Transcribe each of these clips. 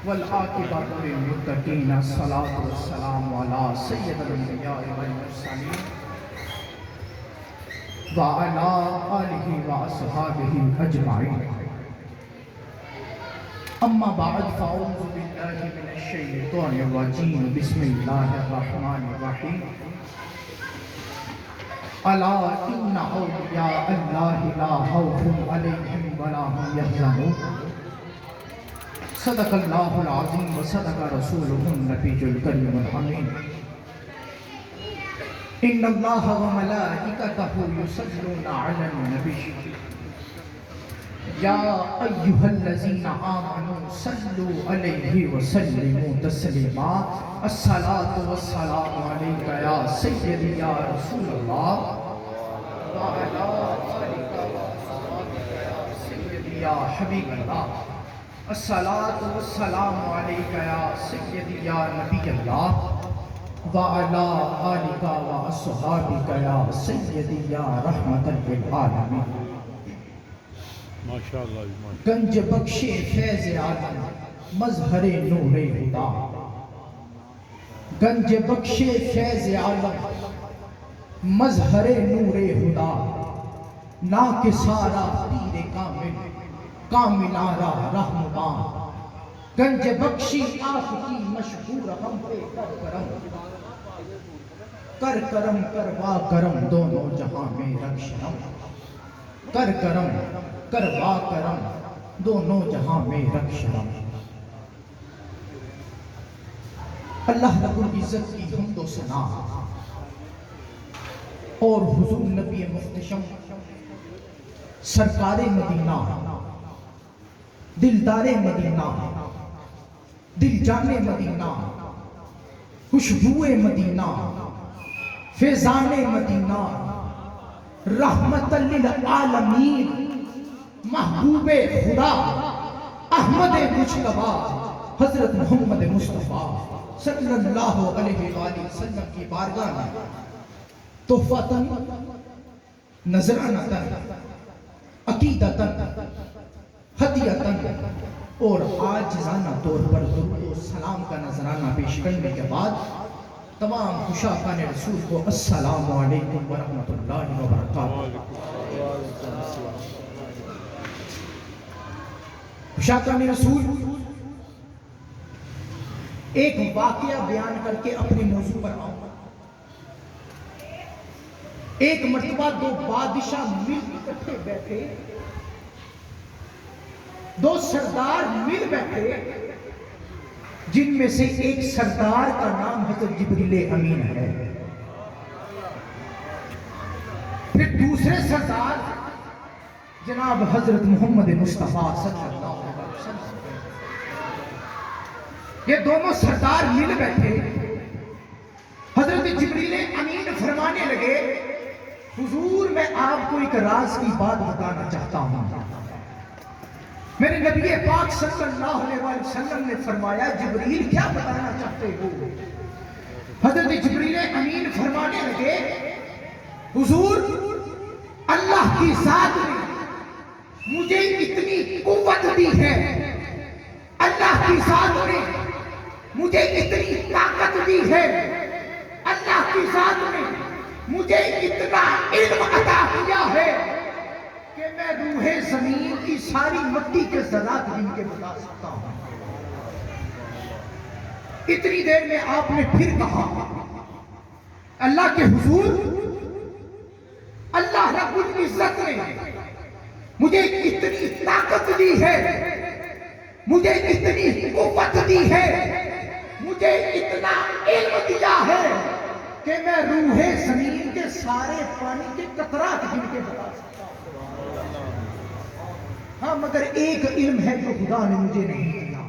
والعاقبۃ للمتقین الصلاۃ والسلام علی سید الانبیاء والمرسلین وعلی آلہ واصحابہ اجمعین اما بعد فاعوذ باللہ من الشیطان الرجیم بسم اللہ الرحمن الرحیم الا ان اولیاء اللہ لا خوف علیہم ولا هم یحزنون صدق اللہ العظیم و صدق رسولہ النبی الکریم الامین ان اللہ و ملائکتہ یصلون علی النبی یا ایہا الذین آمنوا صلوا علیہ وسلموا تسلیما الصلاة والسلام علیک یا سیدی یا رسول اللہ وعلی آلک واصحابک یا سیدی یا حبیب اللہ الصلاۃ والسلام علیک یا سیدی یا نبی اللہ وعلی آلک واصحابک یا سیدی یا رحمت للعالمین گنج بخش فیض عالم مظہر نور خدا گنج بخش فیض عالم مظہر نور خدا ناکسارا پیر کامل کامل آرا رحمتان گنج بخشی آپ کی مشہور ہم پہ کر کرم کروا کرم دونوں جہاں میں رکھ شرم کر کرم کروا کرم دونوں جہاں میں رکھ شرم اللہ رب العزت کی حمد و ثنا اور حضور نبی محتشم سرکار مدینہ دلدار مدینہ دل جان مدینہ خوشبو مدینہ فیضان مدینہ رحمت للعالمین محبوب خدا احمد مجتبی حضرت محمد مصطفیٰ صلی اللہ علیہ وآلہ وسلم کی بارگاہ میں تحفۃً نذرانۃً عقیدۃً ہدیۃً اور عاجزانہ طور پر درود و سلام کا نذرانہ پیش کرنے کے بعد تمام خشاکان رسول کو السلام علیکم ورحمۃ اللہ وبرکاتہ۔ خشاکان رسول ایک واقعہ بیان کر کے اپنے موضوع پر آؤں۔ ایک مرتبہ دو بادشاہ مل اکٹھے بیٹھے، دو سردار مل بیٹھے، جن میں سے ایک سردار کا نام حضرت جبریل امین ہے، پھر دوسرے سردار جناب حضرت محمد مصطفیٰ صلی اللہ علیہ وسلم۔ یہ دونوں سردار مل بیٹھے، حضرت جبریل امین فرمانے لگے حضور میں آپ کو ایک راز کی بات بتانا چاہتا ہوں۔ میرے نبی پاک صلی اللہ علیہ وسلم نے فرمایا جبریل کیا بتانا چاہتے ہو؟ حضرت جبریل امین فرمانے لگے حضور اللہ کی ذات نے مجھے اتنی قوت دی ہے، اللہ کی ذات نے مجھے اتنی طاقت دی ہے، اللہ کی ذات نے مجھے اتنا علم عطا کیا ہے کہ میں روح زمین کی ساری مٹی کے ذرات گن کے بتا سکتا ہوں۔ اتنی دیر میں آپ نے پھر کہا اللہ کے حضور اللہ رب العزت نے مجھے اتنی طاقت دی ہے، مجھے اتنی قوت دی ہے، مجھے اتنا علم دیا ہے کہ میں روح زمین کے سارے پانی کے قطرات گن کے بتا سکتا ہوں۔ ہاں مگر ایک علم ہے جو خدا نے مجھے نہیں دیا۔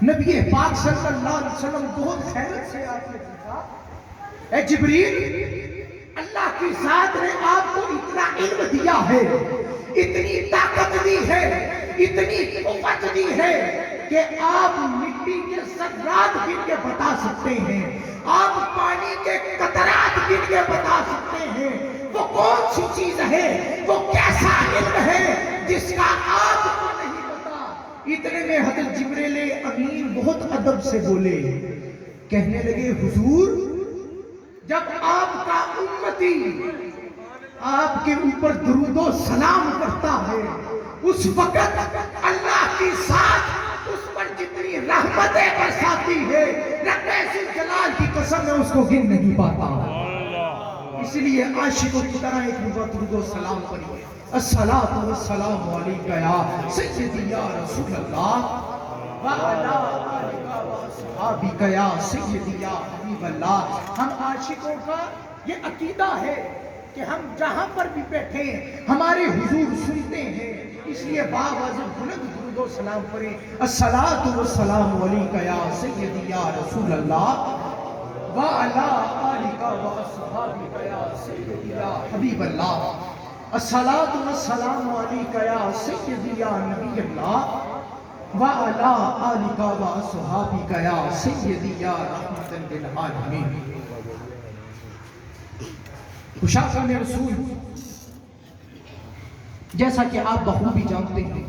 نبی پاک صلی اللہ علیہ وسلم بہت خیرت سے آپ نے پوچھا اے جبریل اللہ کی ذات نے آپ کو اتنا علم دیا ہے، اتنی طاقت دی ہے، اتنی قوت دی ہے کہ آپ مٹی کے ذرات گن کے بتا سکتے ہیں، آپ پانی کے قطرات گن کے بتا سکتے ہیں۔ وہ کون سی چیز ہے، وہ کیسا علم ہے جس کا آپ کو نہیں پتا، اتنے میں حضرت جبریل امین بہت ادب سے بولے، کہنے لگے حضور جب آپ کا امتی آپ کے اوپر درود و سلام کرتا ہے اس وقت اللہ کی ذات اس پر جتنی رحمتیں برساتی ہے رب ذوالجلال کی قسم میں اس کو گن نہیں پاتا. اس لیے عاشقوں کی طرح ایک درود و سلام پڑھیے. الصلاۃ والسلام علیکہ یا سیدی یا رسول اللہ وعلی آلہ وصحبہ یا سیدی یا حبیب اللہ. ہم عاشقوں کا یہ عقیدہ ہے کہ ہم جہاں پر بھی بیٹھے ہیں ہمارے حضور سنتے ہیں، اس لیے باوازِ بلند درود و سلام پڑھیں. الصلاۃ والسلام علیکہ یا سیدی یا رسول اللہ وعلی آلہ وصحبہ یا سیدی یا حبیب اللہ. الصلاۃ والسلام علیکہ یا سیدی یا نبی اللہ وعلی آلہ وصحبہ یا سیدی یا رحمت للعالمین. خشاکان رسول، جیسا کہ آپ بخوبی جانتے ہیں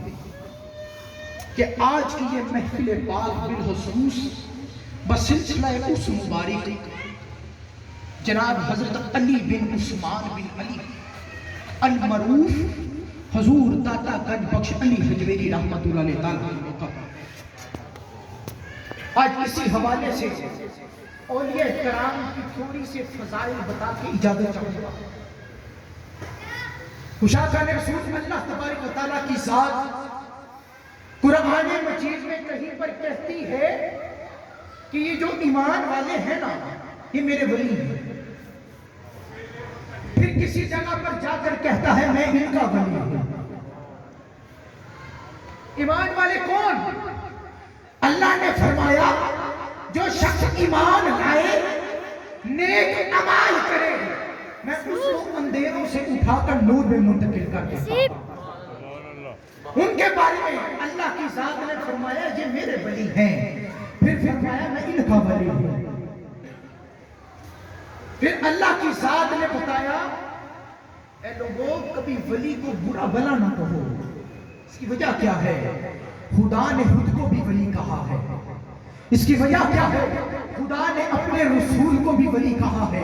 کہ آج کی یہ محفل پاک بالخصوص بسلسلہ اس مبارک جناب حضرت علی بن عثمان بن علی المعروف حضور داتا گنج بخش علی حجویری رحمت اللہ علیہ تعالیٰ آج اسی حوالے سے اولیاء کرام کی تھوڑی سے فضائل بتا کے اجازت چاہوں گا. خشاکان رسول، اللہ تبارک و تعالیٰ کی ذات قرآن مجید میں کہیں پر کہتی ہے کہ یہ جو ایمان والے ہیں نا یہ میرے ولی ہیں. پھر کسی جگہ پر جا کر کہتا ہے میں ان کا ولی ہوں. ایمان والے کون؟ اللہ نے فرمایا جو شخص ایمان لائے نیک اعمال کرے میں اس کو اندھیروں سے اٹھا کر نور میں منتقل کر دیتا ہوں. ان کے بارے میں اللہ کی ذات نے فرمایا یہ میرے ولی ہیں. پھر فرمایا میں ان کا ولی ہوں. پھر اللہ کی ذات نے بتایا اے لوگوں کبھی ولی کو برا بلا نہ کہو. اس کی وجہ کیا ہے؟ خدا نے خود کو بھی ولی کہا ہے. اس کی وجہ کیا ہے؟ خدا نے اپنے رسول کو بھی ولی کہا ہے.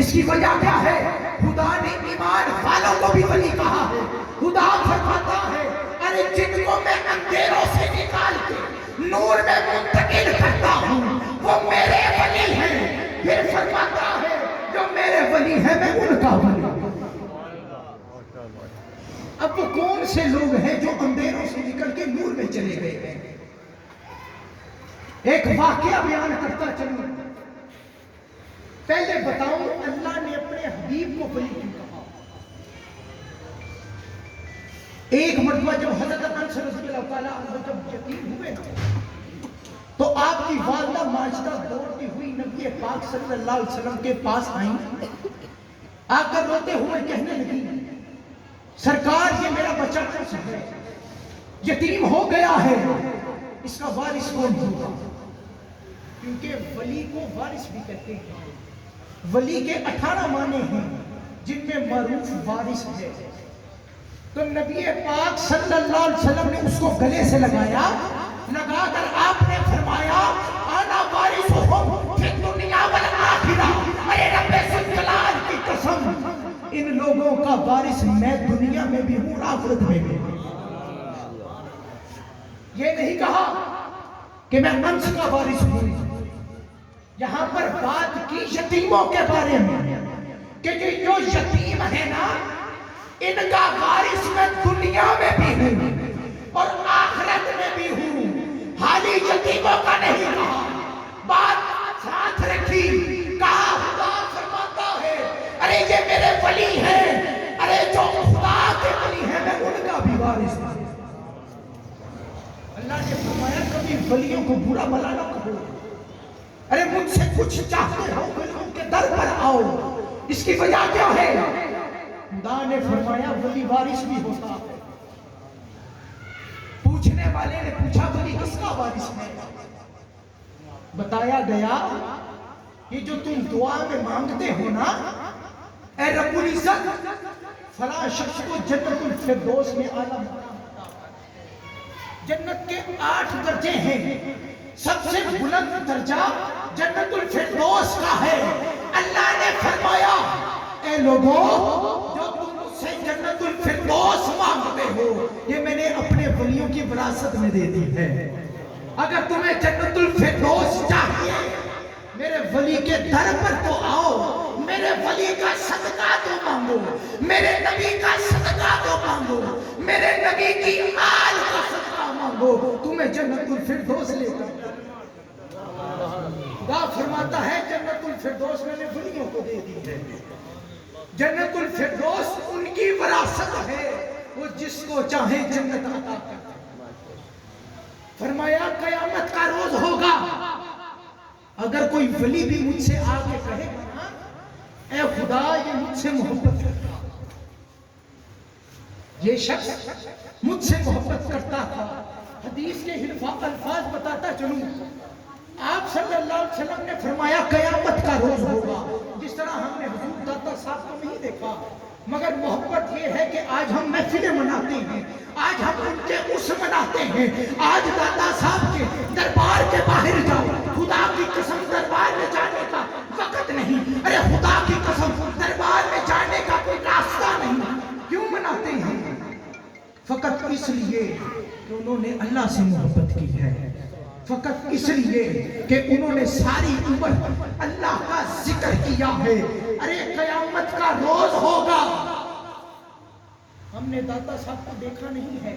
اس کی وجہ کیا ہے؟ خدا نے ایمان والوں کو بھی ولی کہا ہے. خدا فرماتا ہے ارے جن کو میں اندھیروں سے نکال کے نور میں منتقل کرتا ہوں وہ میرے ولی ہیں. پھر فرماتا ہے جو میرے ولی ہیں میں ان کا ولی ہوں. اب وہ کون سے لوگ ہیں جو اندھیروں سے نکل کے نور میں چلے گئے ہیں؟ ایک واقعہ بیان کرتا چلوں. پہلے بتاؤں اللہ نے اپنے حبیب کو ولی کیوں کہا. ایک مرتبہ جب حضرت انس رضی اللہ تعالیٰ عنہ جب یتیم ہوئے نا تو آپ کی والدہ ماجدہ دوڑتی ہوئی نبی پاک صلی اللہ علیہ وسلم کے پاس آئیں. آ کر روتے ہوئے کہنے لگی سرکار یہ میرا بچہ کیسا ہے یتیم ہو گیا ہے اس کا وارث کون ہوگا؟ کیونکہ ولی کو وارث بھی کہتے ہیں. ولی کے 18 معنی ہیں جن میں معروف وارث ہے. تو نبی پاک صلی اللہ علیہ وسلم نے اس کو گلے سے لگایا. لگا کر آپ نے فرمایا انا وارثہم فی الدنیا والآخرہ. ارے رب ذوالجلال کی قسم ان لوگوں کا وارث میں دنیا میں بھی ہوں آخرت میں بھی. یہ نہیں کہا کہ میں انس کا وارث ہوں. یہاں پر بات کی یتیموں کے بارے میں کہ جو یتیم ہے نا ان کا وارث میں دنیا میں بھی ہوں اور آخرت میں بھی ہوں. حالی یتیموں کا نہیں کہا. بات ساتھ رکھی. کہا خدا فرماتا ہے ارے یہ میرے ولی ہیں. ارے جو خدا کے ولی ہیں میں ان کا بھی وارث ہوں. اللہ نے فرمایا کبھی ولیوں کو برا بلا نہ کہو. ارے مجھ سے کچھ چاہتے ہو ولیوں کے در پر آؤ. اس کی وجہ کیا ہے؟ خدا نے فرمایا ولی وارث بھی ہوتا ہے. پوچھنے والے نے پوچھا ولی کس کا وارث ہے؟ بتایا گیا یہ جو تم دعا میں مانگتے ہو نا اے رب العزت فلاں شخص کو جنت الفردوس میں اعلیٰ مقام عطا. جنت کے 8 درجے ہیں، سب سے بلند درجہ جنت الفردوس کا ہے۔ اللہ نے فرمایا اے لوگوں جو تم مجھ سے جنت الفردوس مانگتے ہو یہ میں نے اپنے ولیوں کی وراثت میں دے دی ہے۔ اگر تمہیں جنت الفردوس چاہیے میرے ولی کے در پر تو آؤ، میرے ولی کا صدقہ تو مانگو، میرے نبی کا صدقہ تو مانگو، میرے نبی کی آل کا صدقہ مانگو، تمہیں جنت الفردوس لے کر۔ خدا فرماتا ہے جنت الفردوس میں نے ولیوں کو دے دی ہے۔ جنت الفردوس ان کی وراثت ہے، وہ جس کو چاہے جنت عطا کرتا۔ فرمایا قیامت کا روز ہوگا، اگر کوئی ولی بھی مجھ سے آگے کہے گا اے خدا یہ مجھ سے محبت کرتا، یہ شخص مجھ سے محبت کرتا تھا، حدیث کے الفاظ بتاتا چلوں، آپ صلی اللہ علیہ وسلم نے فرمایا قیامت کا روز ہوگا، جس طرح ہم نے حضور داتا صاحب کو نہیں دیکھا، مگر محبت یہ ہے کہ آج ہم محفلیں مناتے ہیں، آج ہم ان کے اس مناتے ہیں، آج داتا صاحب کے دربار کے باہر جاؤ، خدا کی قسم دربار میں جانے کا وقت نہیں، ارے خدا کی قسم دربار میں جانے کا کوئی راستہ نہیں، کیوں مناتے ہیں؟ فقط اس لیے کہ انہوں نے اللہ سے محبت کی ہے، فقط اس لیے کہ انہوں نے ساری عمر اللہ کا ذکر کیا ہے۔ ارے قیامت کا روز ہوگا، ہم نے داتا صاحب کو دیکھا نہیں ہے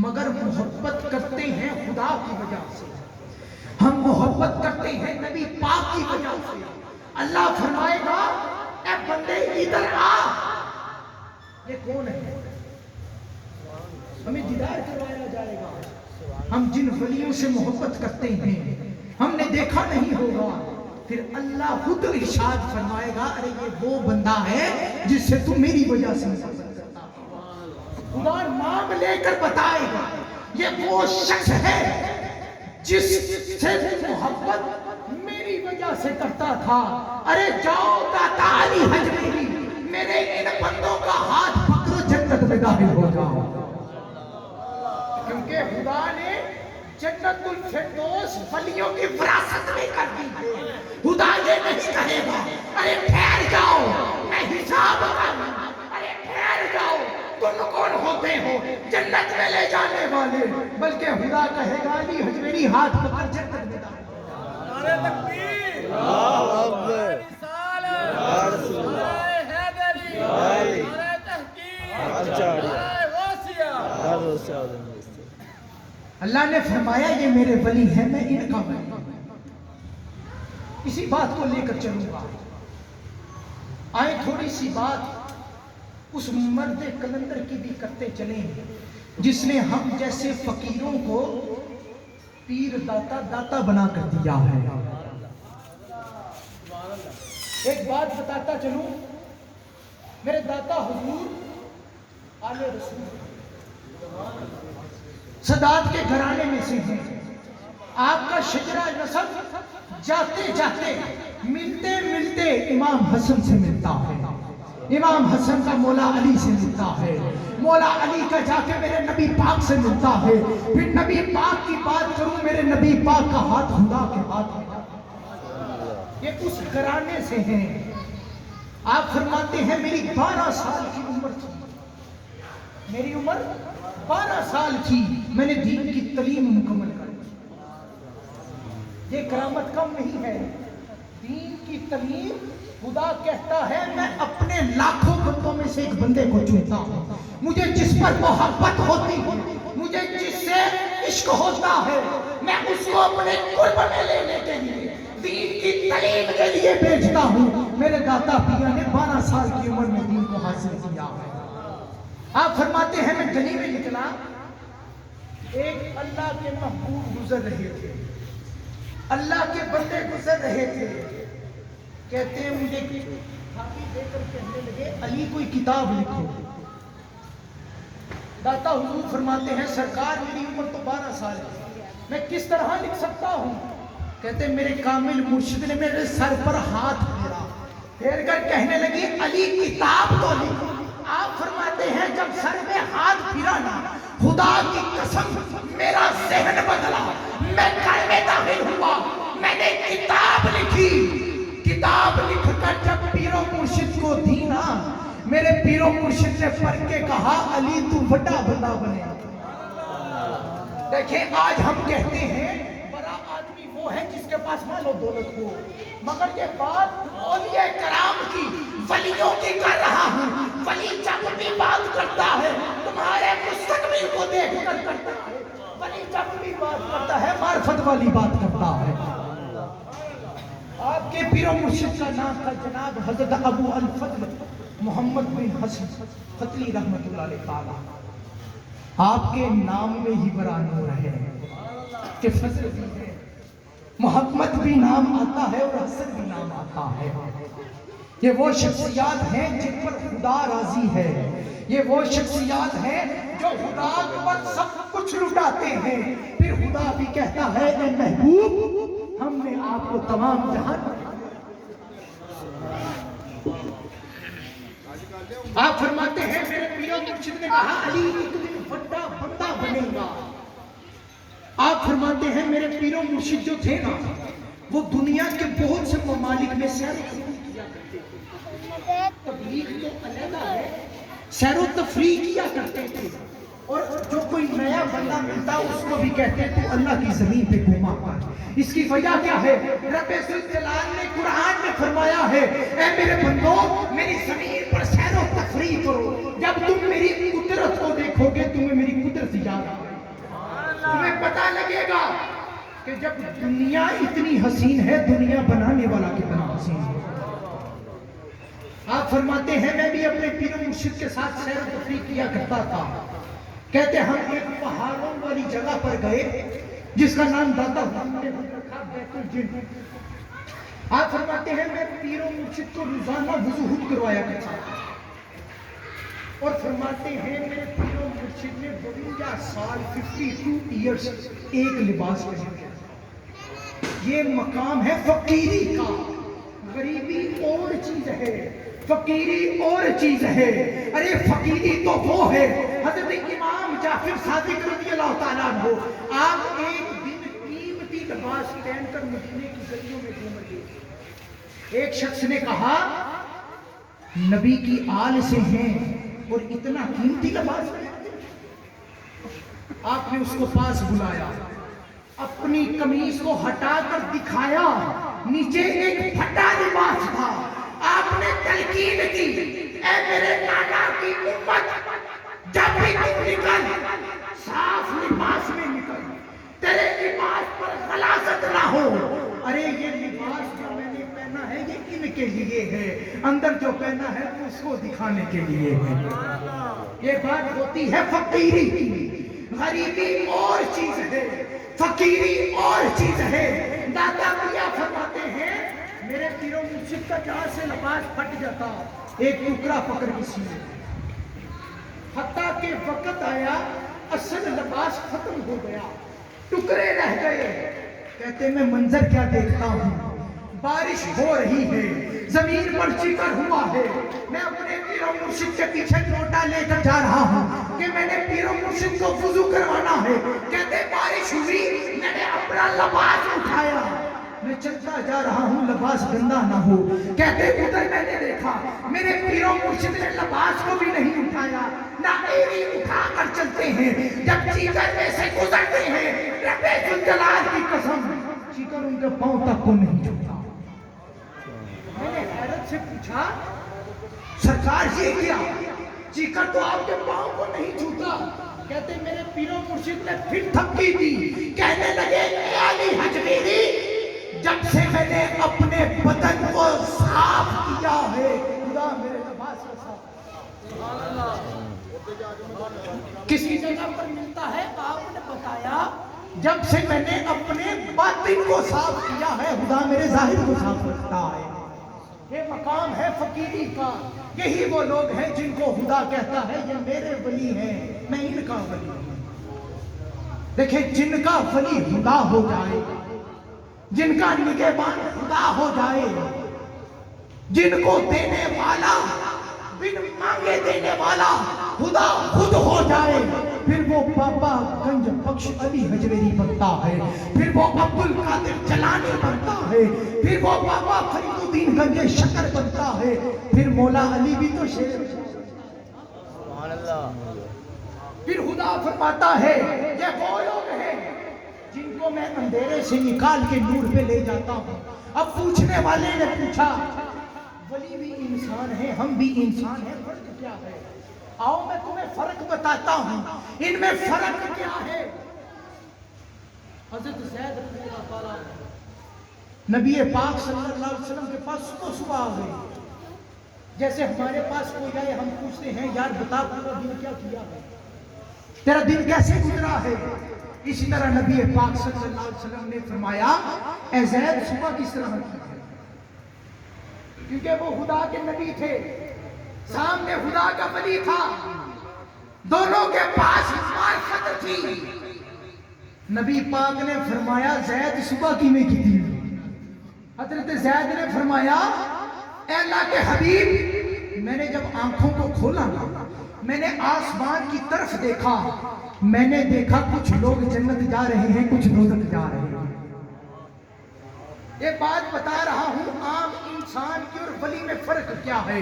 مگر محبت کرتے ہیں خدا کی وجہ سے، ہم محبت کرتے ہیں نبی پاک کی وجہ سے۔ اللہ فرمائے گا اے بندے ادھر آ، یہ کون ہے؟ ہمیں دیدار کروایا جائے گا، ہم جن ولیوں سے محبت کرتے ہیں ہم نے دیکھا نہیں ہوگا، پھر اللہ خود ارشاد فرمائے گا ارے یہ وہ بندہ ہے جس سے تم میری وجہ سے محبت کرتا ہے۔ خدا نام لے کر بتائے گا یہ وہ شخص ہے جس سے محبت میری وجہ سے کرتا تھا۔ ارے جاؤ داتا علی حجویری میرے ان بندوں کا ہاتھ پکڑو جنت میں داخل ہو جاؤ، کیونکہ خدا نے جنت الفردوس ولیوں کی وراثت میں کر دی ہے۔ خدا یہ نہیں کہے گا ارے ٹھہر جاؤ میں حساب کروں، ارے ٹھہر جاؤ تم کون ہوتے ہو جنت میں لے جانے والے، بلکہ خدا کہے گا علی حجویری ہاتھ پکڑ جنت میں داخل ہو جاؤ۔ نعرہ تکبیر، اللہ اکبر، نعرہ رسول، نعرہ حیدری، نعرہ تحقیق، نعرہ غوثیہ۔ اللہ نے فرمایا یہ میرے ولی ہیں، میں ان کا ولی ہوں۔ اسی بات کو لے کر چلوں گا، آئیں تھوڑی سی بات اس مرد کلندر کی بھی کرتے چلیں جس نے ہم جیسے فقیروں کو پیر داتا بنا کر دیا ہے۔ ایک بات بتاتا چلوں، میرے داتا حضور آل رسول سادات کے گھرانے میں سے ہیں، آپ کا شجرہ نسب جاتے جاتے ملتے ملتے امام حسن سے ملتا ہے، امام حسن کا مولا علی سے ملتا ہے، مولا علی کا جا کے میرے نبی پاک سے ملتا ہے، پھر نبی پاک کی بات کروں میرے نبی پاک کا ہاتھ خدا کے ہاتھ میں، یہ اس گھرانے سے ہیں۔ آپ فرماتے ہیں میری 12 سال کی عمر تھی، میری عمر 12 سال کی، میں نے دین کی تعلیم مکمل کر دی۔ یہ کرامت کم نہیں ہے، دین کی تعلیم خدا کہتا ہے میں اپنے لاکھوں بندوں میں سے ایک بندے کو چنتا ہوں، مجھے جس پر محبت ہوتی ہے، مجھے جس سے عشق ہوتا ہے، میں اس کو اپنے قرب میں لینے کے لیے دین کی تعلیم کے لیے بھیجتا ہوں۔ میرے داتا پیر نے 12 سال کی عمر میں دین کو حاصل کیا ہے۔ آپ فرماتے ہیں میں گلی میں نکلا، ایک اللہ کے محبوب گزر رہے تھے، اللہ کے بندے گزر رہے تھے، کہتے ہیں مجھے کھاتی دے کر کہنے لگے علی کوئی کتاب لکھو۔ داتا حضور فرماتے ہیں سرکار میری عمر تو 12 سال ہے، میں کس طرح لکھ سکتا ہوں؟ کہتے ہیں میرے کامل مرشد نے میرے سر پر ہاتھ پھیرا، پھیر کر کہنے لگی علی کتاب تو لکھو۔ آپ فرماتے ہیں جب سر میں ہاتھ پھرا نا، خدا کی قسم ذہن بدلا، میں گھر میں داخل ہوا، میں نے کتاب لکھی، کتاب لکھ کر جب پیر و مرشد کو دی نا، میرے پیر و مرشد نے پڑھ کے کہا علی تو بڑا بندہ بنے۔ دیکھیں آج ہم کہتے ہیں بڑا آدمی وہ ہے جس کے پاس مال و دولت ہو، مگر یہ بات اولیاء کرام کی، ولیوں کی کر رہا ہوں۔ ولی جب بھی بات کرتا ہے تمہارے مستقبل کو دیکھ کر کرتا ہے، ولی جب بھی بات کرتا ہے معرفت والی بات کرتا ہے۔ آپ کے پیر و مرشد کا نام تھا جناب حضرت ابو الفضل محمد بن حسن فتلی رحمت اللہ علیہ تعالی۔ آپ کے نام میں ہی بڑا نور ہے کہ فضل بھی ہے، محمد بھی نام آتا ہے اور حسن بھی نام آتا ہے۔ یہ وہ شخصیات ہیں جن پر خدا راضی ہے، یہ وہ شخصیات ہیں جو خدا پر سب کچھ لٹاتے ہیں، پھر خدا بھی کہتا ہے اے محبوب ہم نے آپ کو تمام جہان۔ آپ فرماتے ہیں میرے پیر و مرشد نے کہا علی تم بڑا بندہ بنے گا۔ آپ فرماتے ہیں میرے پیر و مرشد جو تھے نا وہ دنیا کے بہت سے ممالک میں سیر و تفریح کیا کرتے تھے، تبلیغ تو علیحدہ ہے، سیر و تفریح کیا کرتے تھے، اور جو کوئی نیا بندہ ملتا اس کو بھی کہتے تو اللہ کی زمین پہ گھوما کر۔ اس کی وجہ کیا ہے؟ رب ذوالجلال نے قرآن میں فرمایا ہے اے میرے بندو میری زمین پر سیر و تفریح کرو، جب تم میری قدرت کو دیکھو گے تمہیں میری قدرت یاد آئے گی، تمہیں پتہ لگے گا کہ جب دنیا اتنی حسین ہے دنیا بنانے والا کتنا حسین ہے۔ آپ فرماتے ہیں میں بھی اپنے پیر و مرشد کے ساتھ سیر و تفریح کیا کرتا تھا، کہتے ہم ایک پہاڑوں والی جگہ پر گئے جس کا نام داتا ہم نے رکھا بیت الجن۔ آپ فرماتے ہیں میں پیر و مرشد کو روزانہ وضو کروایا کرتا تھا، اور فرماتے ہیں میرے پیر و مرشد نے 52 سال 52 ایئرز ایک لباس پہنا۔ یہ مقام ہے فقیری کا، غریبی اور چیز ہے، فقیری اور چیز ہے۔ ارے فقیری تو وہ ہے حضرت امام جعفر صادق رضی اللہ تعالیٰ عنہ، آپ ایک دن قیمتی لباس پہن کر مدینے کی گلیوں میں گھوم رہے، ایک شخص نے کہا نبی کی آل سے ہیں اور اتنا قیمتی لباس پہنتے ہیں؟ آپ نے اس کو پاس بلایا، اپنی قمیض کو ہٹا کر دکھایا، نیچے ایک پھٹا لباس تھا۔ آپ نے تلقین کی اے میرے نانا کی امت جب بھی تم نکل صاف لباس میں نکل، تیرے لباس پر غلاظت نہ ہو۔ ارے یہ لباس جو میں نے پہنا ہے یہ ان کے لیے ہے، اندر جو پہنا ہے اس کو دکھانے کے لیے ہے۔ یہ بات ہوتی ہے فقیری کی، غریبی اور چیز ہے، فقیری اور چیز ہے۔ داتا کیا فرماتے ہیں میرے پیر و مرشد کا جہاں سے لباس پھٹ جاتا ایک ٹکڑا پکڑ کسی نے، حتیٰ کہ وقت آیا اصل لباس ختم ہو گیا، ٹکڑے رہ گئے، کہتے میں منظر کیا دیکھتا ہوں، بارش ہو رہی ہے، زمین پر چکر ہوا ہے، میں اپنے پیر و مرشد کے پیچھے لوٹا لے کر جا رہا ہوں کہ میں نے پیر و مرشد کو وضو کروانا ہے، کہتے بارش ہوئی، میں نے اپنا لباس اٹھایا، میں چلتا جا رہا ہوں لباس گندا نہ ہو، کہتے ادھر میں نے دیکھا میرے پیر و مرشد نے لباس کو بھی نہیں اٹھایا، نہ ایری اٹھا کر چلتے ہیں، جب چیکر میں سے گزرتے ہیں رب ذوالجلال کی قسم چیکر ان کے پاؤں تک کو نہیں چھوتا۔ میں نے حیرت سے پوچھا سرکار یہ کیا؟ چیکر تو آپ کے پاؤں کو نہیں چھوتا۔ کہتے میرے پیر و مرشد نے پھر تھپکی دی، کہنے لگے اے علی حجویری جب سے میں نے اپنے بدن کو صاف کیا ہے، خدا میرے لباس کو صاف کسی جگہ پر ملتا ہے، آپ نے بتایا جب سے میں نے اپنے باطن کو صاف کیا ہے خدا میرے ظاہر کو صاف رکھتا ہے۔ یہ مقام ہے فقیری کا، یہی وہ لوگ ہیں جن کو خدا کہتا ہے یہ میرے ولی ہیں، میں ان کا ولی ہوں۔ دیکھیں جن کا ولی خدا ہو جائے، جن کا نگہبان خدا ہو جائے، جن کو دینے والا بن مانگے دینے والا خدا خود ہو جائے، پھر وہ بابا گنج بخش علی حجویری بنتا ہے، پھر وہ عبد القادر جیلانی بنتا ہے، پھر وہ بابا فرید الدین گنج شکر بنتا ہے، پھر مولا علی بھی تو شیر، سبحان اللہ۔ پھر خدا فرماتا ہے یہ وہ لوگ ہیں جن کو میں اندھیرے سے نکال کے نور پہ لے جاتا ہوں۔ اب پوچھنے والے نے پوچھا ولی بھی انسان ہے، ہم بھی انسان ہیں، فرق کیا ہے؟ آؤ میں تمہیں فرق بتاتا ہوں، ان میں فرق کیا ہے؟ حضرت زید رضی اللہ تعالیٰ نبی پاک صلی اللہ علیہ وسلم کے پاس صبح صبح آ گئے، جیسے ہمارے پاس کوئی آئے ہم پوچھتے ہیں یار بتا پورا دن کیا کیا ہے، تیرا دن کیسے گزرا ہے؟ اسی طرح نبی پاک صلی اللہ علیہ وسلم نے فرمایا اے زید صبح کس طرح کی ہے؟ کیونکہ وہ خدا کے نبی تھے، سامنے خدا کا ولی تھا، دونوں کے پاس معرفت تھی۔ نبی پاک نے فرمایا زید صبح کی میں کی تھی؟ حضرت زید نے فرمایا اے اللہ کے حبیب میں نے جب آنکھوں کو کھولا میں نے آسمان کی طرف دیکھا، میں نے دیکھا کچھ لوگ جنت جا رہے ہیں کچھ دوزخ جا رہے ہیں۔ یہ بات بتا رہا ہوں عام انسان کی اور ولی میں فرق کیا ہے۔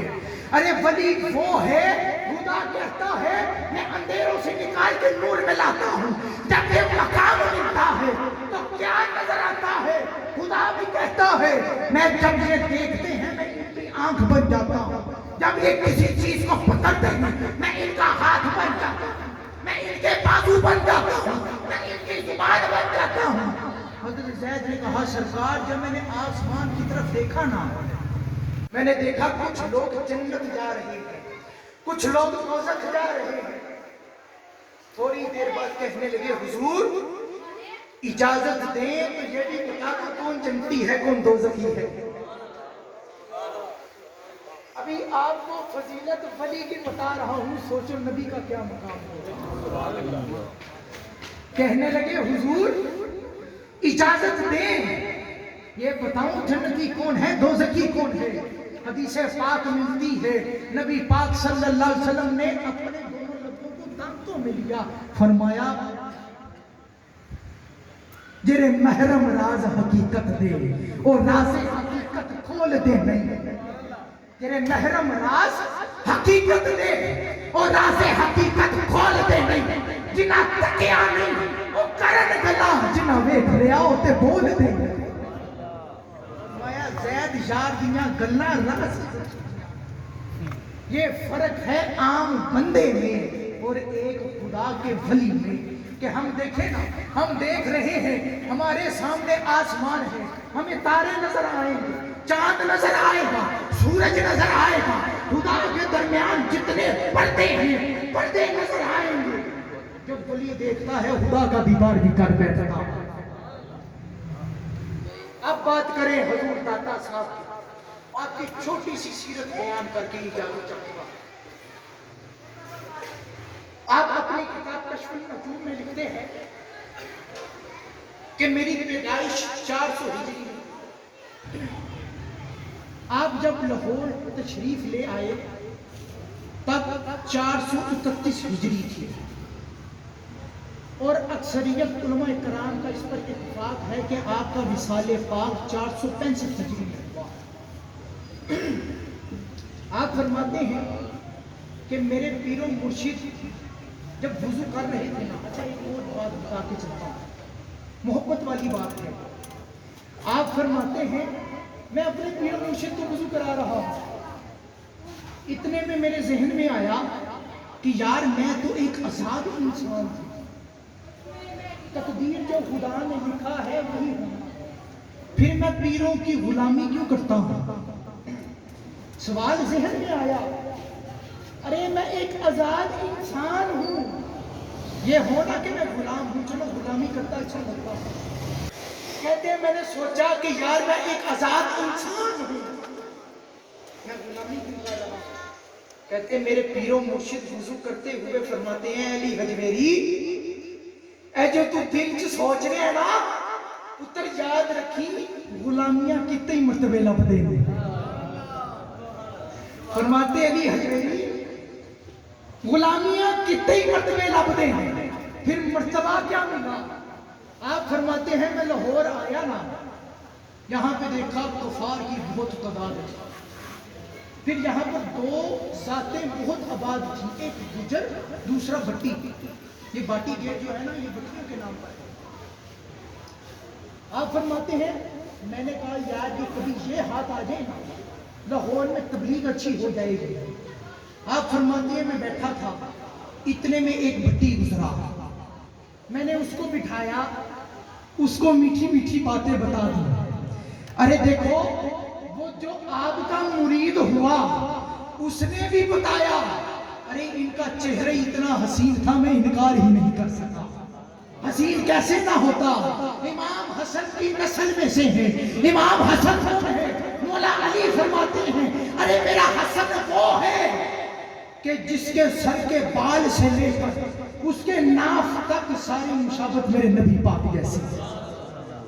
ارے ولی وہ ہے خدا کہتا ہے میں اندھیروں سے نکال کے نور میں لاتا ہوں، جب یہ مقام ملتا ہے تو کیا نظر آتا ہے؟ خدا بھی کہتا ہے میں جب یہ دیکھتے ہیں میں ان کی آنکھ بن جاتا ہوں، جب یہ کسی چیز کو پکڑتے ہیں میں ان کا ہاتھ بن جاتا ہوں، میں ان کے بازو بن جاتا ہوں، میں ان کی زبان بن جاتا ہوں۔ حضرت زید نے کہا سرکار جب میں نے آسمان کی طرف دیکھا نا میں نے دیکھا کچھ لوگ جنت جا رہے ہیں کچھ لوگ دوزخ جا رہے ہیں۔ تھوڑی دیر بعد کہنے لگے حضور اجازت دیں تو یہ بھی بتا دو کون جنتی ہے کون دوزخی ہے۔ ابھی آپ کو فضیلت ولی کی بتا رہا ہوں، سوچو نبی کا کیا مقام ہوگا۔ کہنے لگے حضور اجازت دیں یہ بتاؤں جنتی کون ہے دوزخی کون ہے۔ حدیث پاک ملتی ہے نبی پاک صلی اللہ علیہ وسلم نے اپنے دونوں لبوں کو دانتوں میں لیا، فرمایا جرے محرم راز حقیقت دے اور راز حقیقت کھول دے نہیں، جرے محرم راز حقیقت دے اور راز حقیقت کھول دے نہیں، جنہ تکیا نہیں وہ کرن گلا جنہ ویکھ لیا ہوتے بول دے۔ فرمایا زید یار دیاں گلاں راز، یہ فرق ہے عام بندے میں اور ایک خدا کے ولی میں کہ ہم دیکھیں نا ہم دیکھ رہے ہیں ہمارے سامنے آسمان ہے، ہمیں تارے نظر آئیں گے، چاند نظر آئے گا، سورج نظر آئے گا، خدا کے درمیان جتنے پردے ہیں پردے نظر آئیں گے۔ جب ولی دیکھتا ہے خدا کا دیدار بھی کر بیٹھتا۔ اب بات کریں حضور داتا صاحب کی، آپ کی چھوٹی سی سیرت بیان کر کے اجازت چاہوں گا۔ آپ اپنی کتاب کشف النجوم میں لکھتے ہیں کہ میری پیدائش 400 ہجری میں، آپ جب لاہور تشریف لے آئے تب 431 ہجری تھی، اور اکثریت علماء کرام کا اس پر اتفاق ہے کہ آپ کا وصال پاک 465 ہجری میں ہوا۔ آپ فرماتے ہیں کہ میرے پیر و مرشد جب وضو کر رہے تھے نا، اچھا ایک اور بات بتا کے چلتا ہوں، محبت والی بات ہے۔ آپ فرماتے ہیں میں اپنے پیر و مرشد کو وضو کرا رہا ہوں، اتنے میں میرے ذہن میں آیا کہ یار میں تو ایک آزاد انسان ہوں، تقدیر جو خدا نے لکھا ہے وہی ہونا، پھر میں پیروں کی غلامی کیوں کرتا ہوں؟ سوال ذہن میں آیا، ارے میں ایک آزاد انسان ہوں، یہ ہونا کہ میں غلام ہوں، چلو غلامی کرتا اچھا لگتا ہوں۔ کہتے ہیں میں نے سوچا کہ یار میں ایک آزاد انسان ہوں، میں غلامی کیوں کر رہا ہوں؟ کہتے ہیں میرے پیر و مرشد وضو کرتے ہوئے فرماتے ہیں علی حجویری اے جو تو دل چ سوچ رہے ہیں نا پتر یاد رکھی غلامیاں کتنے ہی مرتبے لبدے ہیں۔ فرماتے علی حجویری غلامیاں کتنے ہی مرتبے لبتے ہیں، پھر مرتبہ کیا ملا؟ آپ فرماتے ہیں میں لاہور آیا نا، یہاں پہ دیکھا کفار کی بہت تعداد ہے، پھر یہاں پر دو ذاتیں بہت آباد تھیں، ایک گجر دوسرا بٹی۔ یہ باٹی گیٹ جو ہے نا، یہ بٹیوں کے نام پر ہے۔ آپ فرماتے ہیں میں نے کہا یار یہ کبھی یہ ہاتھ آ جائے نا، لاہور میں تبلیغ اچھی ہو جائے گی۔ آپ فرماتے ہیں میں بیٹھا تھا، اتنے میں ایک بٹی گزرا، میں نے اس کو بٹھایا، اس کو میٹھی میٹھی باتیں بتا دی۔ ارے دیکھو وہ جو آپ کا مرید ہوا اس نے بھی بتایا، ارے ان کا چہرہ اتنا حسین تھا میں انکار ہی نہیں کر سکا۔ حسین کیسے نہ ہوتا، امام حسن کی نسل میں سے ہے، امام حسن ہے۔ مولا علی فرماتے ہیں ارے میرا حسن وہ ہے کہ جس کے سر کے بال سے لے کر اس کے ناف تک ساری مشابت میرے نبی پاک جیسی ہے۔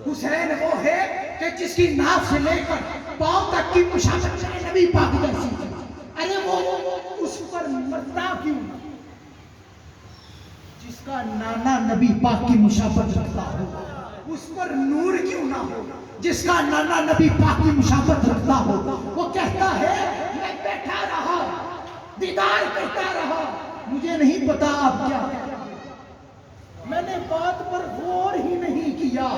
حسین وہ ہے کہ جس کی ناف سے لے کر پاؤں تک کی مشابت میرے نبی پاک جیسی ہے۔ ارے وہ اس پر مرتا کیوں جس کا نانا نبی پاک کی مشابت رکھتا ہو، اس پر نور کیوں نہ ہو جس کا نانا نبی پاک کی مشابت رکھتا ہو۔ وہ کہتا ہے میں بیٹھا رہا دیدار کرتا رہا، مجھے نہیں پتا آپ کیا، میں نے بات پر غور ہی نہیں کیا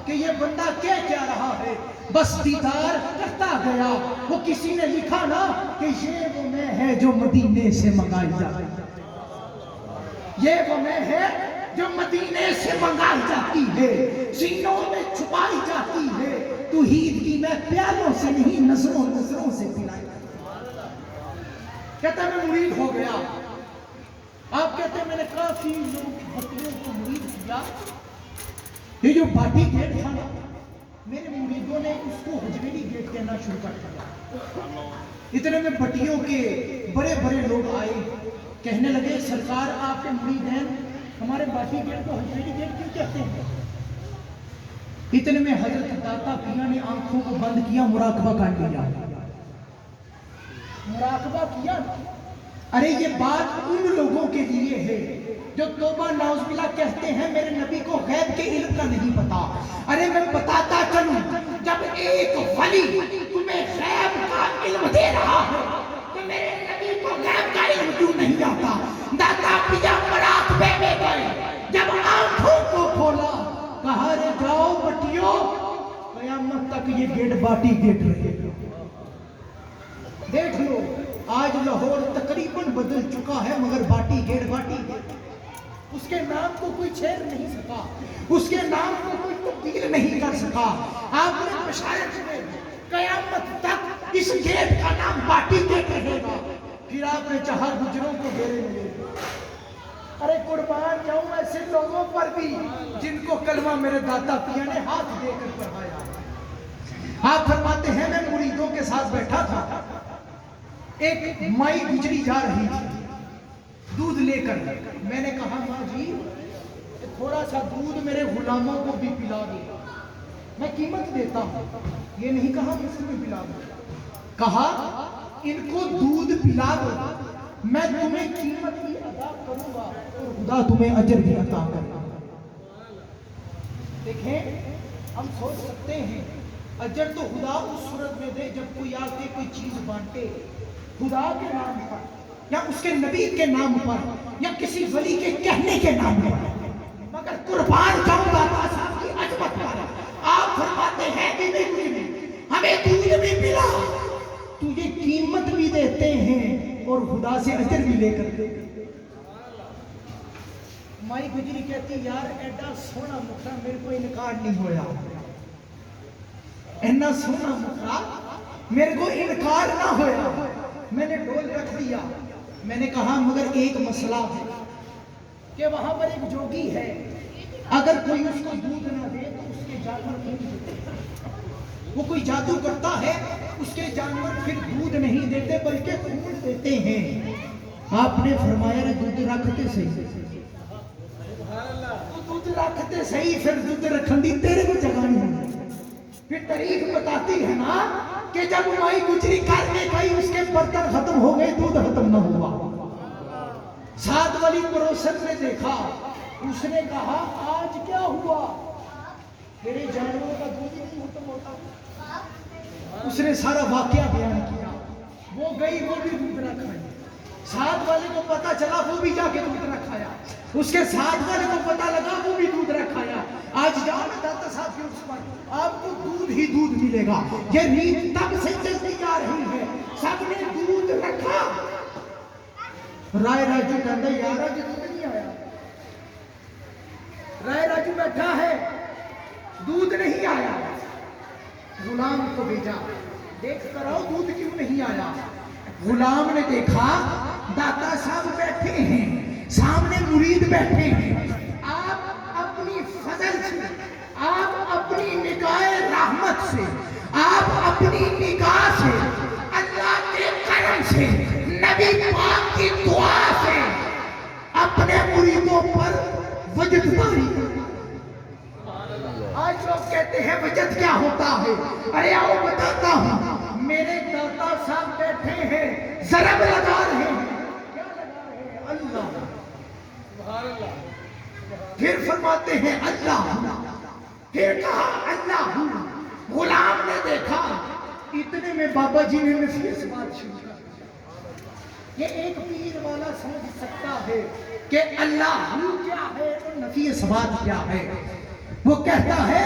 کہ یہ بندہ کہہ کیا رہا ہے، بس دیدار کرتا گیا۔ وہ کسی نے لکھا نا کہ یہ وہ میں ہے جو مدینے سے منگائی جاتی ہے، یہ وہ میں ہے جو مدینے سے منگائی جاتی ہے، سینوں میں چھپائی جاتی ہے، توحید کی میں پیالوں سے نہیں نظروں نظروں سے پلائی جاتی ہے۔ کہتا میں مرید ہو گیا۔ آپ کہتے ہیں میں نے کافی لوگ بٹیوں کو مرید کیا، یہ جو باٹی گیٹ تھا نا میرے مریدوں نے اس کو حجویری گیٹ کہنا شروع کر دیا۔ اتنے میں بٹیوں کے بڑے بڑے لوگ آئے، کہنے لگے سرکار آپ کے مرید ہیں، ہمارے باٹی گیٹ کو حجویری گیٹ کیوں کہتے ہیں؟ اتنے میں حضرت داتا پیا نے آنکھوں کو بند کیا، مراقبہ کر لیا، مراقبہ کیا۔ ارے یہ بات ان لوگوں کے لیے ہے جو توبہ نعوذ باللہ کہتے ہیں میرے نبی کو غیب کے علم کا نہیں پتا۔ ارے میں بتاتا چلوں، جب ایک ولی تمہیں غیب کا علم دے رہا ہے تو میرے نبی کو غیب کا علم کیوں نہیں آتا؟ داتا پیا مراقبے میں گئے، جب آنکھوں کو کھولا کہا رے جاؤ بٹیوں، قیامت تک یہ گیٹ باٹی گیٹ رہے گا۔ دیکھ لو آج لاہور تقریباً بدل چکا ہے، مگر باٹی گیٹ اس کے نام کو کوئی چھیڑ نہیں سکا، اس کے نام کو کوئی تبدیل نہیں کر سکا۔ آپ نے بشارت میں قیامت تک اس گیٹ کا نام باٹی گیٹ رہے گا۔ پھر آپ نے چاہا گجروں کو ڈیرے ملے، ارے قربان جاؤں ایسے لوگوں پر بھی جن کو کلمہ میرے دادا پیا نے ہاتھ دے کر پڑھایا۔ آپ فرماتے ہیں میں مریدوں کے ساتھ بیٹھا تھا، ایک مائی گجری جا رہی تھی دودھ لے کر، میں نے کہا ماں جی تھوڑا سا دودھ میرے غلاموں کو بھی پلا دو، میں قیمت دیتا ہوں، یہ نہیں کہا مجھ سے بھی پلا دو، کہا ان کو دودھ پلا دو، میں تمہیں قیمت بھی ادا کروں گا اور خدا تمہیں اجر بھی عطا کرے گا۔ دیکھیں ہم سوچ سکتے ہیں اجر تو خدا اس صورت میں دے جب کوئی آ کے کوئی چیز بانٹے خدا کے نام پر یا اس کے نبی کے نام پر یا کسی ولی کے کہنے کے نام پر، مگر قربان جاؤں داتا صاحب کی عظمت پر آپ فرماتے ہیں کہ ہمیں دودھ بھی پلا، تجھے قیمت بھی دیتے ہیں اور خدا سے اجر بھی لے کر دیتے۔ مائی گجری کہتی یار ایڈا سونا مکھرا میرے کو انکار نہیں ہویا، اینا سونا مکھرا میرے کو انکار نہ ہویا۔ میں نے ڈول رکھ دیا، میں نے کہا مگر ایک مسئلہ ہے کہ وہاں پر ایک جوگی ہے، اگر کوئی اس کو دودھ نہ دے تو اس کے جانور نہیں دیتے، وہ کوئی جادو کرتا ہے اس کے جانور پھر دودھ نہیں دیتے بلکہ خون دیتے ہیں۔ آپ نے فرمایا دودھ رکھتے صحیح، تو دودھ رکھتے صحیح، پھر دودھ رکھن دی تیرے کو جگہ نہیں۔ پھر تاریخ بتاتی ہے نا کہ جب مائی گجری کرنے گئی اس کے برتن ختم ہو گئے، دودھ ختم نہ ہوا۔ ساتھ والی پڑوسن نے دیکھا، اس نے کہا آج کیا ہوا؟ میرے جانوروں کا دودھ ہی نہیں ختم ہوتا۔ اس نے سارا واقعہ بیان کیا، وہ گئی، وہ بھی دودھ نہ کھائی۔ ساتھ والے کو پتا چلا، وہ بھی جا کے دودھ نہ کھایا۔ اس کے ساتھ والے کو پتا لگا، وہ بھی دودھ نہ کھایا۔ آج جاؤ نا داتا صاحب کے اس پر، آپ کو دودھ ہی دودھ ملے گا۔ یہ نیند تب سے چلتی جا رہی ہے، سب نے دودھ رکھا۔ رائے راجو کہتا ہے یار آج دودھ نہیں آیا۔ رائے راجو بیٹھا ہے، دودھ نہیں آیا۔ غلام کو بھیجا، دیکھ کر آؤ دودھ کیوں نہیں آیا۔ غلام نے دیکھا داتا صاحب بیٹھے ہیں، سامنے مرید بیٹھے ہیں۔ آپ اپنی فضل سے، آپ اپنی نگاہ رحمت سے، آپ اپنی نگاہ سے، اللہ کے کرم سے، نبی پاک کی دعا سے اپنے مریدوں پر وجد داری کریں۔ آج لوگ کہتے ہیں وجد کیا ہوتا ہے؟ ارے آؤ بتاتا ہوں۔ میرے داتا صاحب بیٹھے ہیں، ضرب لگا رہے ہیں۔ کیا لگا رہے ہیں؟ اللہ۔ پھر فرماتے ہیں اللہ، پھر کہا اللہ۔ غلام نے دیکھا، اتنے میں بابا جی نے نفی اثبات شروع کر دیا۔ یہ ایک پیر والا سمجھ سکتا ہے کہ اللہ کیا ہے اور نفی اثبات کیا ہے۔ وہ کہتا ہے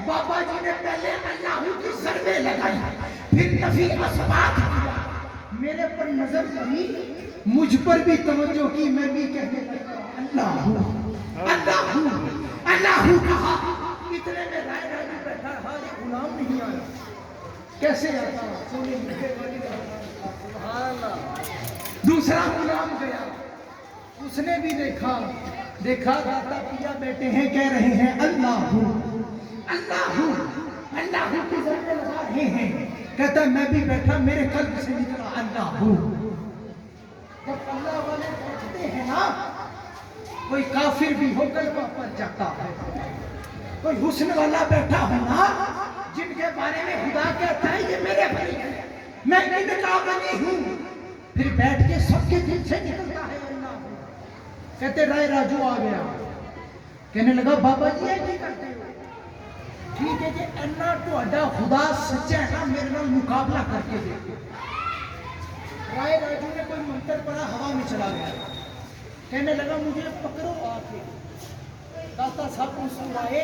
بابا جی نے پہلے اللہ کی ضربیں لگائی، پھر نفی اثبات کیا۔ میرے پر نظر پڑی، مجھ پر بھی توجہ کی، میں بھی کہنے لگا اللہ ہوں، اللہ ہوں، اللہ ہوں کہا۔ اتنے میں رائے راجو بیٹھا رہا، یہ غلام نہیں آیا۔ کیسے آتا؟ سونے مجھے والی دوسرا غلام گیا، اس نے بھی دیکھا داتا پیا بیٹے ہیں، کہہ رہے ہیں اللہ ہوں، اللہ ہوں، اللہ ہوں کی ضربیں لگا رہے ہیں۔ کہتا ہے میں بھی بیٹھا، میرے قلب سے نکلا اللہ ہوں۔ جب اللہ والے پہنچتے ہیں نا، کوئی کافر بھی ہو کلمہ پڑھ جاتا ہے۔ کوئی حسن والا بیٹھا ہو نا، جن کے بارے میں خدا کہتا ہے یہ میرے بھائی ہیں، میں ان کا بنی ہوں، پھر بیٹھ کے سب کے دل سے نکلتا ہے اللہ ہوں۔ کہتے رائے راجو آ گیا، کہنے لگا بابا جی یہ کی کرتے ہو؟ ٹھیک ہے کہ انہ تو اڈا خدا سچا ہے نا، میرے نال مقابلہ کر کے دیکھو۔ رائے راجو نے کوئی منتر پڑا، ہوا میں چلا گیا، کہنے لگا مجھے پکڑو آ کے۔ داتا صاحب مسکرائے،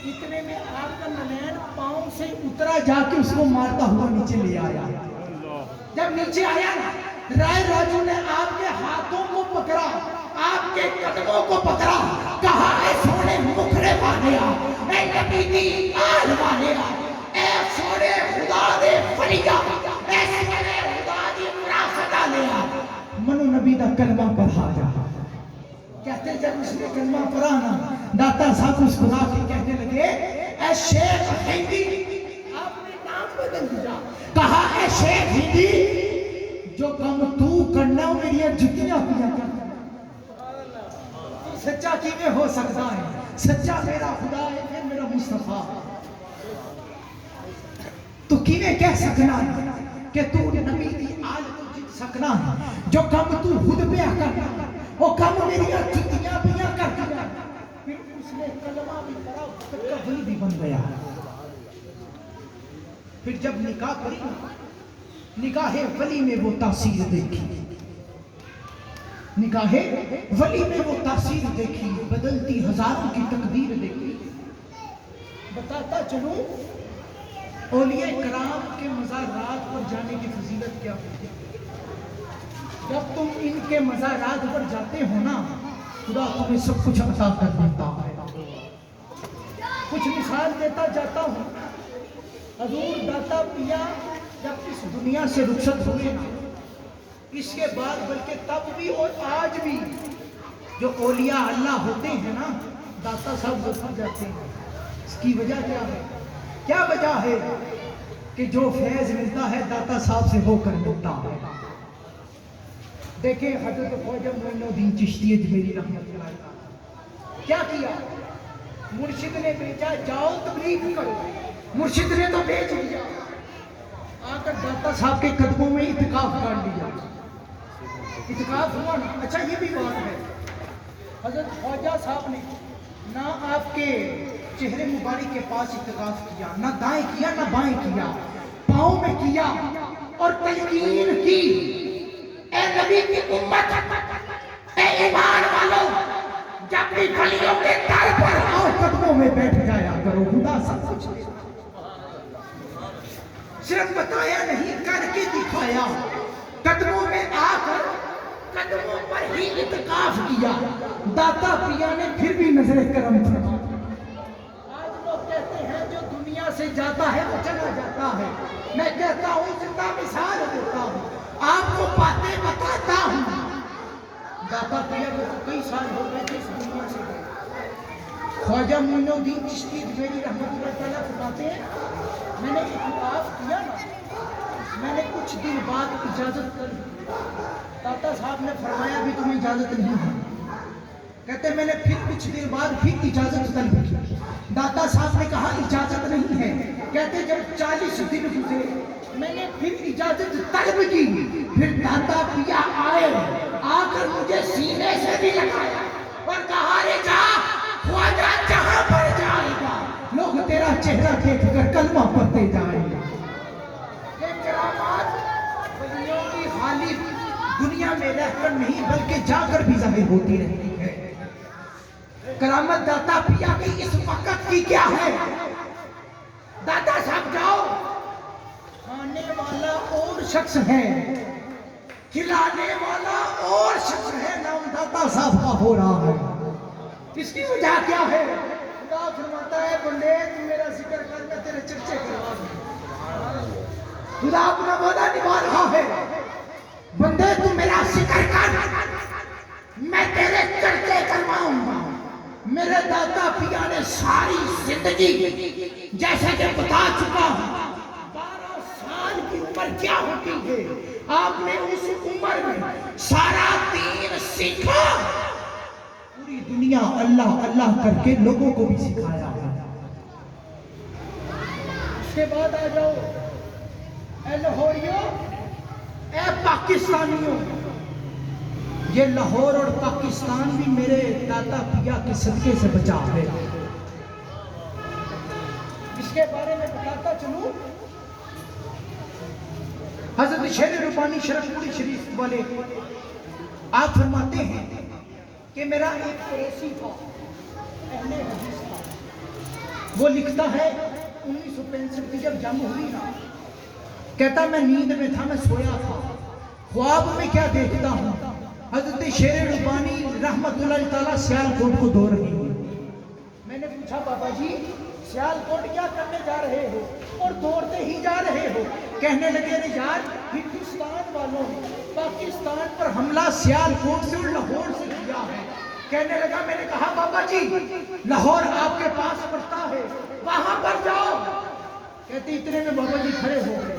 اتنے میں آپ کا نلین پاؤں سے اترا، جا کے اس کو مارتا ہوا نیچے لے آیا۔ جب نیچے آیا نا، رائے راجو نے آپ کے ہاتھوں کو پکڑا، آپ کے قدموں کو پکڑا، کہا اے سونے مکھڑے والیا، اے نبی دی آل والیا، اے سونے خدا دے فلیہ، اے سونے خدا دی وراثت والیا، منو نبی دا کلمہ پڑھا جا۔ کہتے جب اس نے کلمہ پڑھا نا، داتا صاحب اس خدا کے کہنے لگے اے شیخ ہندی، آپ نے نام بدل دیا، کہا اے شیخ ہندی، جو کم تو کرنا میری جتیاں پیا کرنا۔ سچا کیویں ہو سکتا ہے؟ سچا میرا خدا ہے، پھر میرا مصطفیٰ۔ تو کیویں کہہ سکنا ہے کہ تو نبی دی آل کو جت سکنا ہے؟ جو کم تو خود پیا کرنا، وہ کم میری جتیاں پیا کرنا۔ پھر اس نے کلمہ بھی پڑھا، خود کا ولی بھی بن گیا۔ پھر جب نکاح پڑھی، نکاح ولی میں وہ تاثیر دیکھی، نکاح ولی میں وہ تاثیر دیکھی، بدلتی ہزاروں کی تقدیر دیکھی۔ بتاتا چلوں اولیاء کرام کے مزارات پر جانے کی فضیلت کیا ہوتی ہے۔ جب تم ان کے مزارات پر جاتے ہو نا، خدا تمہیں سب کچھ عطا کر دیتا ہے۔ کچھ مثال دیتا جاتا ہوں۔ حضور داتا پیا جب اس دنیا سے رخصت ہوئے نا، اس کے بعد بلکہ تب بھی اور آج بھی جو اولیاء اللہ ہوتے ہیں نا، داتا صاحب گزر جاتے ہیں۔ اس کی وجہ کیا ہے؟ کیا وجہ ہے کہ جو فیض ملتا ہے داتا صاحب سے ہو کر ملتا ہے۔ دیکھیں حضرت خواجہ معین الدین چشتی اجمیری رحمۃ اللہ علیہ کیا کیا؟ مرشد نے بھیجا جاؤ تبلیغ کرو، مرشد نے تو بھیج دیا، آ کر داتا صاحب کے قدموں میں اعتکاف کر لیا۔ اعتکاف ہوا نا. اچھا یہ بھی بات ہے، حضرت خواجہ صاحب نے نہ آپ کے چہرے مبارک کے پاس اعتکاف کیا، نہ دائیں کیا نہ بائیں کیا، پاؤں میں کیا اور تلقین کی، اے نبی کی امت، اے ایمان والو، جب بھی گلیوں کے در پر آؤ قدموں میں بیٹھ جایا کرو، خدا سب کچھ دے. صرف بتایا نہیں، کر کے دکھایا. قدموں میں آ کر قدموں پر ہی اعتکاف کیا. داتا پیا نے پھر بھی نظر کرم فرمایا. آج لوگ کہتے ہیں جو دنیا سے جاتا ہے وہ چلا جاتا ہے. میں کہتا ہوں زندہ مثال دیتا ہوں، آپ کو باتیں بتاتا ہوں. داتا پیا کو کئی سال ہو گئے تھے اس دنیا سے گئے. خواجہ معین الدین چشتی جبیلی رحمۃ اللہ تعالیٰ فرماتے ہیں میں نے اعتکاف کیا نا، میں نے کچھ دن بعد اجازت کر دی. داتا صاحب نے فرمایا بھی تمہیں اجازت نہیں ہے. کہتے میں نے پھر کچھ دن بعد پھر اجازت طلب کی. داتا صاحب نے کہا اجازت نہیں ہے. کہتے جب 40 دن گزرے میں نے پھر اجازت طلب کی. پھر داتا پیا آئے، آ کر مجھے سینے سے بھی لگایا اور کہا رے جا خواجہ جہاں پر جائے گا لوگ تیرا چہرہ دیکھ کر کلمہ پڑھتے جائیں گے. یہ کرامات ولیوں کی خالی دنیا میں رہ کر نہیں بلکہ جا کر بھی ظاہر ہوتی رہتی ہے. کرامت داتا پیا کی اس وقت کی کیا ہے؟ داتا صاحب جاؤ، کھانے والا اور شخص ہے، کھلانے والا اور شخص ہے، نام داتا صاحب کا ہو رہا ہے. اس کی وجہ کیا ہے؟ خدا فرماتا ہے بندے تو میرا ذکر کر، میں تیرے چرچے کروا دوں. خدا اپنا وعدہ نبھا رہا ہے. بندے تو میرا ذکر کر، میں تیرے چرچے کرواؤں گا. میرے داتا پیا نے ساری زندگی جیسے کہ بتا چکا ہوں 12 سال کی عمر کیا ہوتی ہے، آپ نے اس عمر میں سارا دین سیکھا. پوری دنیا اللہ اللہ کر کے لوگوں کو بھی سکھایا ہے. اس کے بعد آ جاؤ اے لاہوریوں، اے پاکستانیوں. یہ لاہور اور پاکستان بھی میرے داتا پیا کے صدقے سے بچا ہے. اس کے بارے میں بتاتا چلوں. حضرت شیر ربانی شرف پوری شریف والے آپ فرماتے ہیں کہ میرا ایک پڑوسی تھا، اہل حدیث تھا. وہ لکھتا ہے 1965 کی جب جنگ ہوئی نا، کہتا میں نیند میں تھا، میں سویا تھا، خواب میں کیا دیکھتا ہوں حضرت شیر ربانی رحمت اللہ تعالیٰ سیالکوٹ کو دو رہی ہیں. میں نے پوچھا بابا جی سیالکوٹ کیا کرنے جا رہے ہو اور دوڑتے ہی جا رہے ہو؟ کہنے لگے رے یار ہندوستان والوں نے پاکستان پر حملہ سیالکوٹ سے اور لاہور سے کیا ہے. کہنے لگا، میں نے کہا بابا جی لاہور آپ کے پاس پڑتا ہے، وہاں پر جاؤ. کہتے اتنے میں بابا جی کھڑے ہو گئے.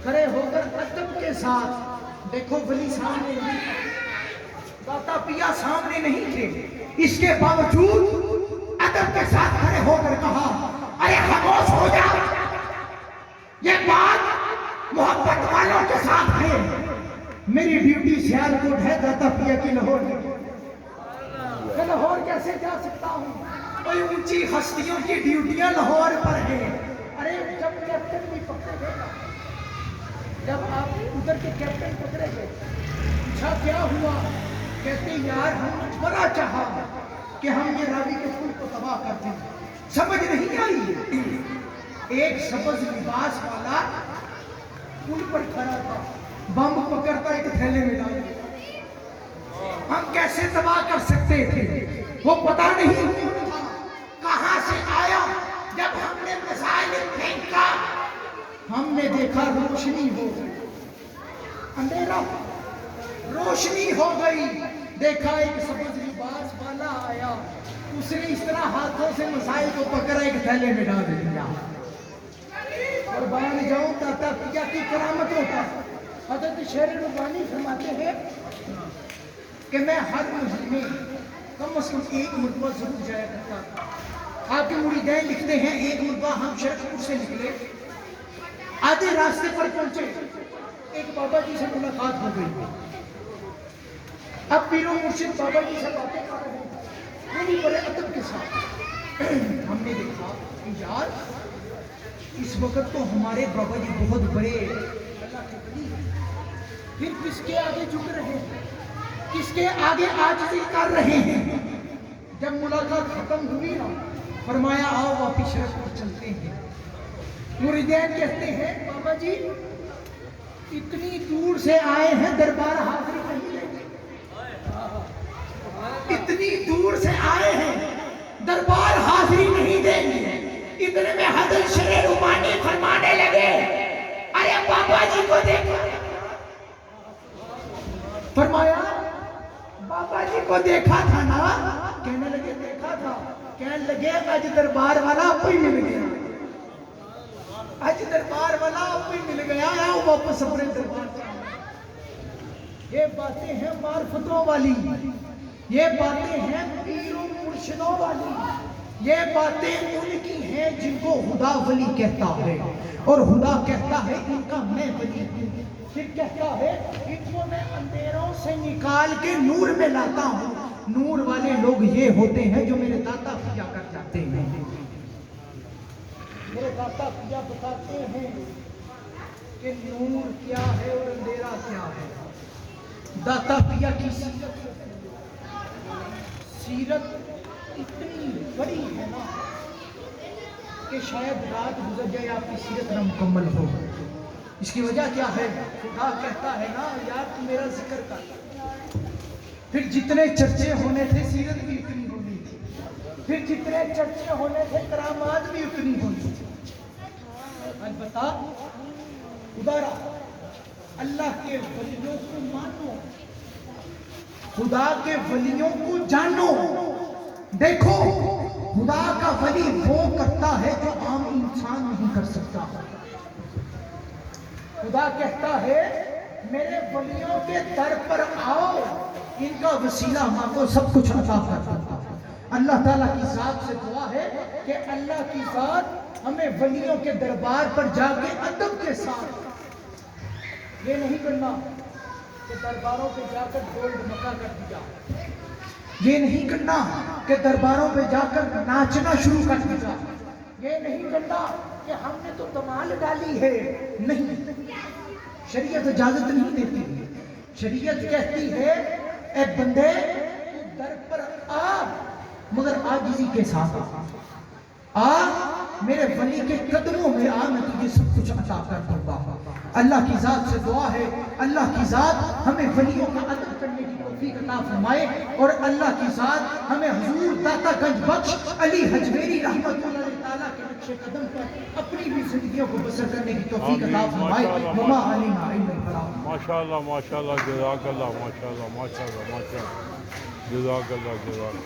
کھڑے ہو کر ادب کے ساتھ، دیکھو ولی سامنے نہیں تھا، داتا پیا سامنے نہیں تھے، اس کے باوجود ادب کے ساتھ کھڑے ہو کر کہا ارے خاموش ہو جا، یہ بات محبت والوں کے ساتھ ہے. میری ڈیوٹی سیالکوٹ ہے، داتا پیا کی لاہور ہے. میں لاہور کیسے جا سکتا ہوں؟ کوئی اونچی ہستیوں کی ڈیوٹیاں لاہور پر ہیں. ارے جب کیپٹن بھی پکڑے گئے، جب آپ ادھر کے کیپٹن پکڑے گئے، پوچھا کیا ہوا؟ کہتے یار ہم نے بڑا چاہا کہ ہم یہ راوی کے پل کو تباہ کر دیں، سمجھ نہیں آئی. ایک سبز لباس والا پل پر کھڑا تھا، بم پکڑتا ایک تھیلے میں ڈال دیا. ہم کیسے تباہ کر سکتے تھے؟ وہ پتہ نہیں کہاں سے آیا. جب ہم نے میزائل پھینکا ہم نے دیکھا روشنی ہو گئی، اندھیرا روشنی ہو گئی. دیکھا ایک سبز لباس والا آیا، اس نے اس طرح ہاتھوں سے میزائل کو پکڑا ایک تھیلے میں ڈال دیا. قربان جاؤں داتا پیا کی کرامتوں کا. حضرت شیر ربانی فرماتے ہیں کہ میں ہر مہینے میں کم از کم ایک مرتبہ ضرور جایا کرتا تھا. آپ کے مریدین لکھتے ہیں ایک مرتبہ ہم شرکپور سے نکلے، آدھے راستے پر پہنچے، ایک بابا جی سے ملاقات ہو گئی. اب پیر و مرشد بابا جی سے باتیں کر رہے ہیں، وہ بھی بڑے ادب کے ساتھ۔ ہم نے دیکھا کہ یار اس وقت تو ہمارے بابا جی بہت بڑے اللہ کے ولی ہیں، پھر کس کے آگے جھک رہے ہیں، کس کے آگے عاجزی کر رہے ہیں۔ جب ملاقات ختم ہوئی نا، فرمایا آؤ واپس شرف پر چلتے ہیں۔ مریدین کہتے ہیں بابا جی اتنی دور سے آئے ہیں، دربار حاضری نہیں لیں گے، اتنی دور سے آئے ہیں، دربار حاضری نہیں دیں گے۔ اتنے میں حضرت شرح ربانی فرمانے لگے ارے بابا جی کو دیکھا، فرمایا بابا جی کو دیکھا تھا نا، کہنے لگے دیکھا تھا، کہنے لگے آج دربار والا کوئی مل گیا، آج دربار والا کوئی مل گیا، آؤ واپس اپنے دربار پر۔ یہ باتیں ہیں معرفتوں والی، یہ باتیں ہیں پیر و مرشدوں والی، یہ باتیں ان کی ہیں جن کو خدا ولی کہتا ہے، اور خدا کہتا ہے ان کا میں ولی ہوں، پھر کہتا ہے ان کو میں اندھیروں سے نکال کے نور میں لاتا ہوں۔ نور والے لوگ یہ ہوتے ہیں جو میرے داتا پیا کر جاتے ہیں، میرے داتا پیا بتاتے ہیں کہ نور کیا ہے اور اندھیرا کیا ہے۔ داتا پیا کی سیرت اتنی بڑی ہے نا کہ شاید رات گزر جائے آپ کی سیرت نہ مکمل ہو۔ اس کی وجہ کیا ہے؟ خدا کہتا ہے نا یار تو میرا ذکر کر، پھر جتنے چرچے ہونے تھے سیرت بھی اتنی ہونی تھی، پھر جتنے چرچے ہونے تھے کرامات بھی اتنی ہونی تھی۔ آج بتا خدا رہا اللہ کے ولیوں کو مانو، خدا کے ولیوں کو جانو۔ دیکھو خدا کا ولی وہ کرتا ہے جو عام انسان نہیں کر سکتا۔ خدا کہتا ہے میرے ولیوں کے در پر آؤ، ان کا وسیلہ مانگو، سب کچھ عطا کرتا ہے۔ اللہ تعالیٰ کی ذات سے دعا ہے کہ اللہ کی ذات ہمیں ولیوں کے دربار پر جا کے ادب کے ساتھ، یہ نہیں کرنا کہ درباروں پہ جا کر گولڈ مکہ کر دیا، یہ نہیں کرنا کہ درباروں پہ جا کر ناچنا شروع کر دیا، یہ نہیں کرنا کہ ہم نے تو دمال ڈالی ہے۔ نہیں، شریعت اجازت نہیں دیتی، شریعت کہتی ہے اے بندے تو در پر آ مگر عاجزی کے ساتھ آ، میرے ولی کے قدموں میں آ، میں تجھے سب کچھ عطا کر دوں گا۔ اللہ کی ذات سے دعا ہے اللہ کی ذات ہمیں ولیوں کا ادب کرنے کی توفیق عطا فرمائے، اور اللہ کی ذات ہمیں حضور داتا گنج بخش علی حجویری رحمۃ اللہ تعالیٰ کے نقش قدم پر اپنی بھی زندگیوں کو بسر کرنے کی توفیق عطا فرمائے۔ وما علینا الا البلاغ۔ ماشاءاللہ ماشاءاللہ، جزاک اللہ، ماشاءاللہ ماشاءاللہ ماشاءاللہ، جزاک اللہ جزاک اللہ۔